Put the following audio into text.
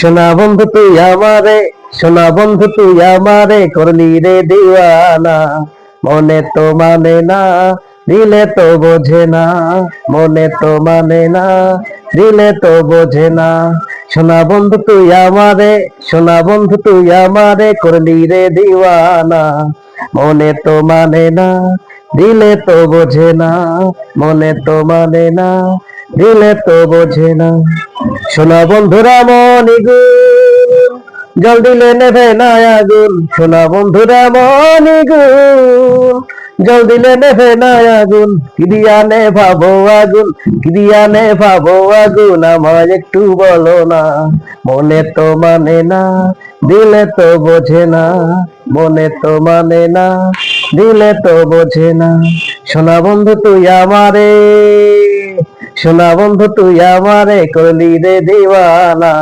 সোনা বন্ধু তুই আমারে, সোনা বন্ধু তুই আমারে করলি রে দিওয়ানা। মনে তো মানে না, দিলে তো বোঝে না। মনে তো মানে না, দিলে তো বোঝে না। সোনা বন্ধু তুই আমারে, সোনা বন্ধু তুই আমারে করলি রে দিওয়ানা। মনে তো মানে না, দিলে তো বোঝে না। মনে তো মানে না, দিলে তো বোঝে না। সোনা বন্ধুরা মনি গুণ, জল দিলে নেভে না আগুন। সোনা বন্ধুরা মনি গুণ, জল দিলে নেভে না আগুন। কি দিয়া নেভাবো আগুন, কি দিয়া নেভাবো আগুন, আমায় একটু বলো না। মনে তো মানে না, দিলে তো বোঝে না। মনে তো মানে না, দিলে তো বোঝে না। সোনা বন্ধু তুই আমারে, সোনা বন্ধু তুই আমারে করলি রে দিওয়ানা।